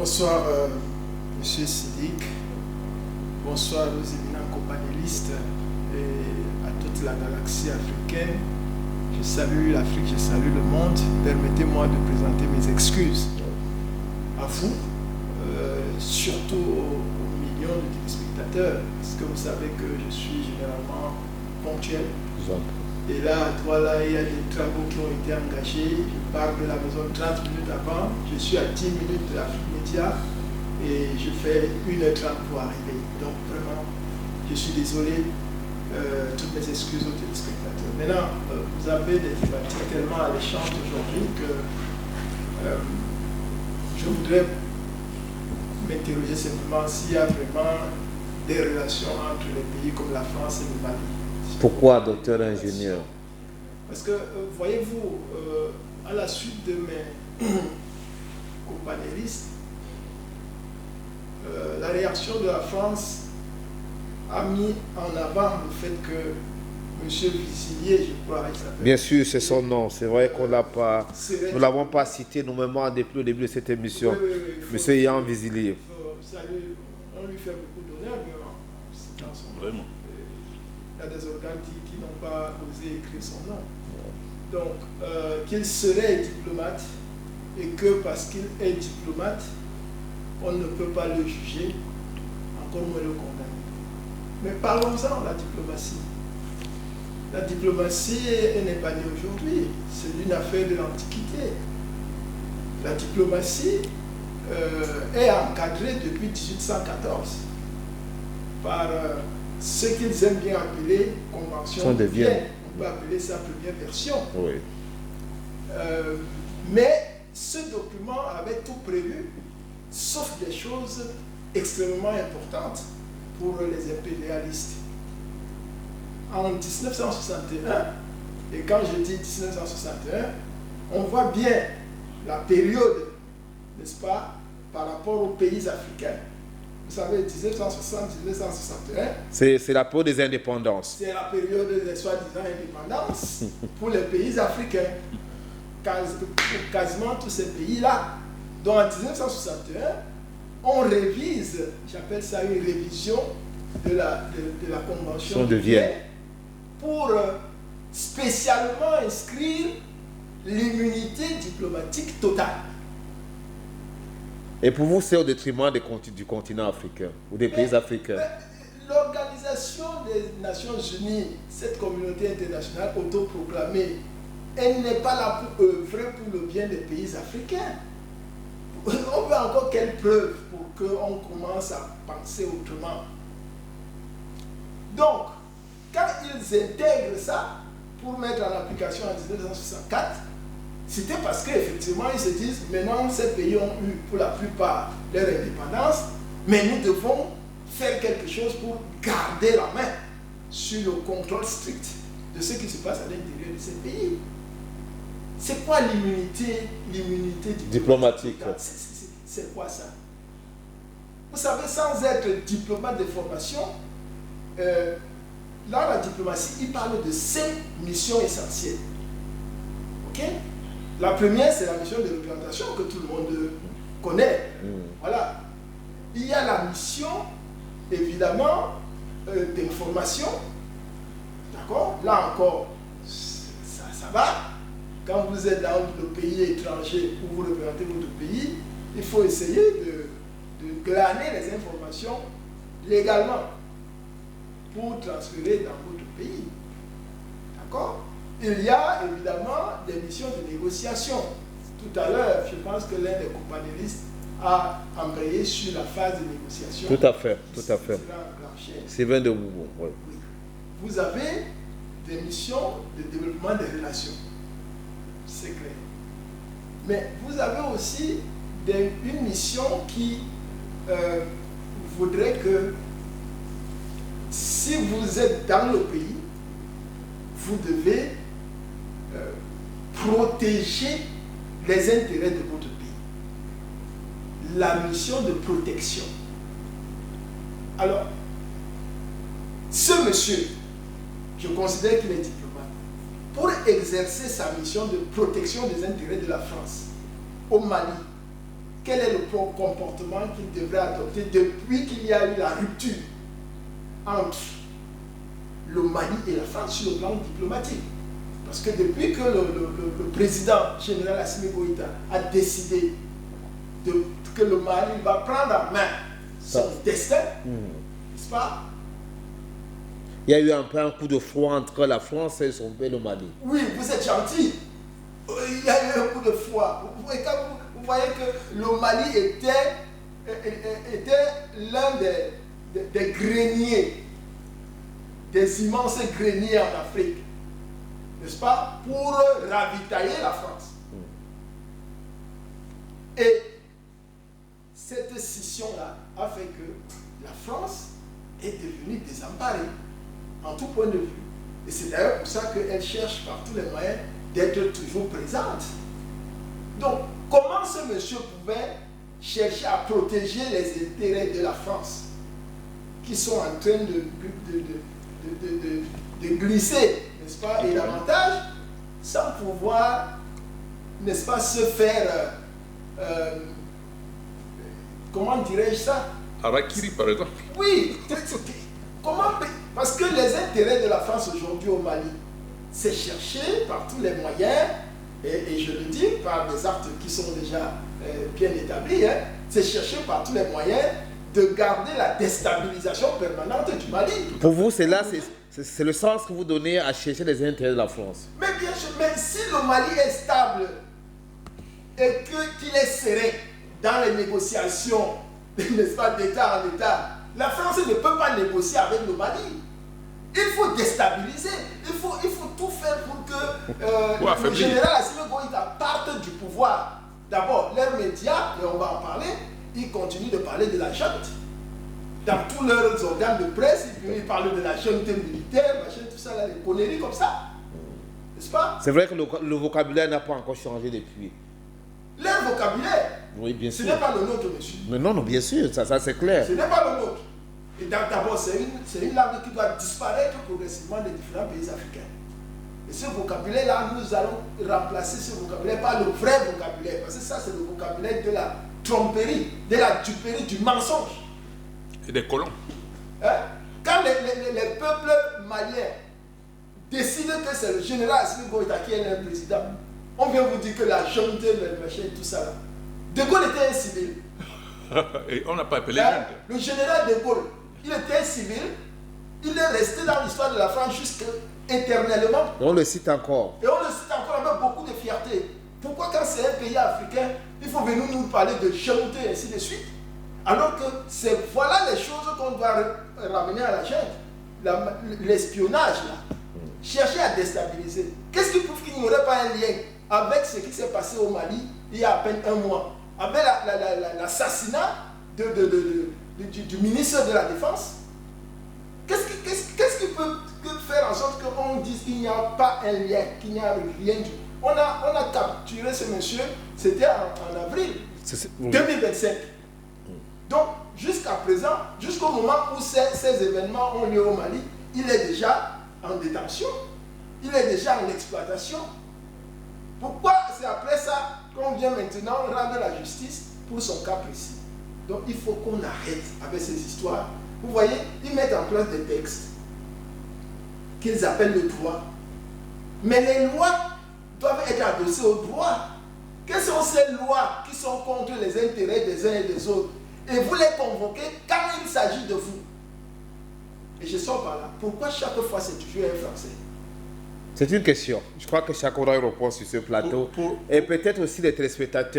Bonsoir, Monsieur Sidik. Bonsoir aux éminents companélistes et à toute la galaxie africaine. Je salue l'Afrique, je salue le monde. Permettez-moi de présenter mes excuses à vous, surtout aux millions de téléspectateurs, parce que vous savez que je suis généralement ponctuel. Et là, voilà, il y a des travaux qui ont été engagés. Je pars de la maison 30 minutes avant. Je suis à 10 minutes de l'Afrique Média et je fais 1h30 pour arriver. Donc vraiment, je suis désolé. Toutes mes excuses aux téléspectateurs. Maintenant, vous avez des thématiques tellement alléchantes aujourd'hui que je voudrais m'interroger simplement s'il y a vraiment des relations entre les pays comme la France et le Mali. Pourquoi, docteur ingénieur? Parce que, voyez-vous, à la suite de mes companélistes, la réaction de la France a mis en avant le fait que M. Visillier, je crois, il s'appelle. Bien sûr, c'est son nom. C'est vrai qu'on l'a pas, nous ne l'avons pas cité nous-mêmes depuis le début de cette émission. Monsieur Yann Visillier. On lui fait beaucoup d'honneur, mais c'est dans son nom. Vraiment. Il y a des organes qui n'ont pas osé écrire son nom. Donc, qu'il serait diplomate et que parce qu'il est diplomate, on ne peut pas le juger, encore moins le condamner. Mais parlons-en, la diplomatie. La diplomatie, elle n'est pas née aujourd'hui. C'est une affaire de l'Antiquité. La diplomatie est encadrée depuis 1814 par ce qu'ils aiment bien appeler Convention de Vienne. On peut appeler ça première version. Oui. Mais ce document avait tout prévu, sauf des choses extrêmement importantes pour les impérialistes. En 1961, et quand je dis 1961, on voit bien la période, n'est-ce pas, par rapport aux pays africains. Vous savez, 1960-1961, c'est la période des indépendances. C'est la période des soi-disant indépendances pour les pays africains. Quasiment tous ces pays-là. Donc en 1961, on révise, j'appelle ça une révision de la Convention de Vienne pour spécialement inscrire l'immunité diplomatique totale. Et pour vous, c'est au détriment du continent africain ou des pays africains? L'Organisation des Nations Unies, cette communauté internationale autoproclamée, elle n'est pas là pour œuvrer pour le bien des pays africains. On veut encore quelle preuve pour qu'on commence à penser autrement? Donc, quand ils intègrent ça pour mettre en application en 1964, c'était parce qu'effectivement, ils se disent, maintenant, ces pays ont eu pour la plupart leur indépendance, mais nous devons faire quelque chose pour garder la main sur le contrôle strict de ce qui se passe à l'intérieur de ces pays. C'est quoi l'immunité diplomatique? C'est quoi ça? Vous savez, sans être diplomate de formation, là, la diplomatie, il parle de 5 missions essentielles. Ok? La première, c'est la mission de représentation que tout le monde connaît. Voilà. Il y a la mission, évidemment, d'information. D'accord? Là encore, ça va. Quand vous êtes dans le pays étranger où vous représentez votre pays, il faut essayer de glaner les informations légalement pour transférer dans votre pays. D'accord? Il y a évidemment des missions de négociation. Tout à l'heure, je pense que l'un des companélistes a embrayé sur la phase de négociation. Tout à fait, tout à fait. Sylvain de Boubon, oui. Oui. Vous avez des missions de développement des relations. C'est clair. Mais vous avez aussi une mission qui voudrait que si vous êtes dans le pays, vous devez protéger les intérêts de votre pays. La mission de protection. Alors, ce monsieur, je considère qu'il est diplomate, pour exercer sa mission de protection des intérêts de la France au Mali, quel est le comportement qu'il devrait adopter depuis qu'il y a eu la rupture entre le Mali et la France sur le plan diplomatique. Parce que depuis que le président général Assimi Goïta a décidé que le Mali va prendre en main son destin, n'est-ce pas? Il y a eu un peu un coup de froid entre la France et son pays, le Mali. Oui, vous êtes gentil. Il y a eu un coup de froid. Vous voyez que le Mali était l'un des greniers, des immenses greniers en Afrique, n'est-ce pas, pour ravitailler la France. Et cette scission-là a fait que la France est devenue désemparée en tout point de vue. Et c'est d'ailleurs pour ça qu'elle cherche par tous les moyens d'être toujours présente. Donc, comment ce monsieur pouvait chercher à protéger les intérêts de la France qui sont en train de glisser, n'est-ce pas, et davantage, sans pouvoir, n'est-ce pas, se faire, comment dirais-je ça? Harakiri, par exemple. Oui, comment? Parce que les intérêts de la France aujourd'hui au Mali, c'est chercher par tous les moyens, et je le dis par des actes qui sont déjà bien établis, hein, c'est chercher par tous les moyens de garder la déstabilisation permanente du Mali. Pour vous, c'est là, c'est le sens que vous donnez à chercher les intérêts de la France. Mais bien sûr, mais si le Mali est stable et qu'il est serré dans les négociations, n'est-ce pas, d'État en État, la France ne peut pas négocier avec le Mali. Il faut déstabiliser, il faut tout faire pour que le général Assimi Goïta parte du pouvoir. D'abord, leurs médias, et on va en parler, ils continuent de parler de la junte. Dans tous leurs organes de presse, ils parlent de la junte militaire, machin, tout ça, là, les conneries comme ça. N'est-ce pas? C'est vrai que le vocabulaire n'a pas encore changé depuis. Leur vocabulaire, oui, bien sûr. Ce n'est pas le nôtre, monsieur. Mais non, bien sûr, ça c'est clair. Ce n'est pas le nôtre. Et d'abord, c'est une langue qui doit disparaître progressivement des différents pays africains. Et ce vocabulaire-là, nous allons remplacer ce vocabulaire par le vrai vocabulaire. Parce que ça, c'est le vocabulaire de la tromperie, de la duperie, du mensonge. Et des colons. Hein? Quand les peuples maliens décident que c'est le général Assimi Goïta qui est le président, on vient vous dire que la junte, le machin, tout ça là. De Gaulle était un civil. Et on n'a pas appelé Hein? Le général de Gaulle, il était un civil. Il est resté dans l'histoire de la France jusqu'à éternellement. Et on le cite encore. Et on le cite encore avec beaucoup de fierté. Pourquoi quand c'est un pays africain, il faut venir nous parler de junte et ainsi de suite? Alors que voilà les choses qu'on doit ramener à la junte. L'espionnage là. Chercher à déstabiliser. Qu'est-ce qui prouve qu'il n'y aurait pas un lien avec ce qui s'est passé au Mali il y a à peine un mois? Avec l'assassinat du ministre de la Défense? Qu'est-ce qui peut faire en sorte qu'on dise qu'il n'y a pas un lien, qu'il n'y a rien du tout? On a capturé ce monsieur, c'était en avril 2025. Donc, jusqu'à présent, jusqu'au moment où ces événements ont lieu au Mali, il est déjà en détention, il est déjà en exploitation. Pourquoi c'est après ça qu'on vient maintenant rendre la justice pour son cas précis? Donc, il faut qu'on arrête avec ces histoires. Vous voyez, ils mettent en place des textes qu'ils appellent le droit. Mais les lois doivent être adossées au droit. Quelles sont ces lois qui sont contre les intérêts des uns et des autres? Et vous les convoquez quand il s'agit de vous. Et je sors par là. Pourquoi chaque fois c'est toujours un Français? C'est une question. Je crois que chacun aura une réponse sur ce plateau. Et peut-être aussi les téléspectateurs.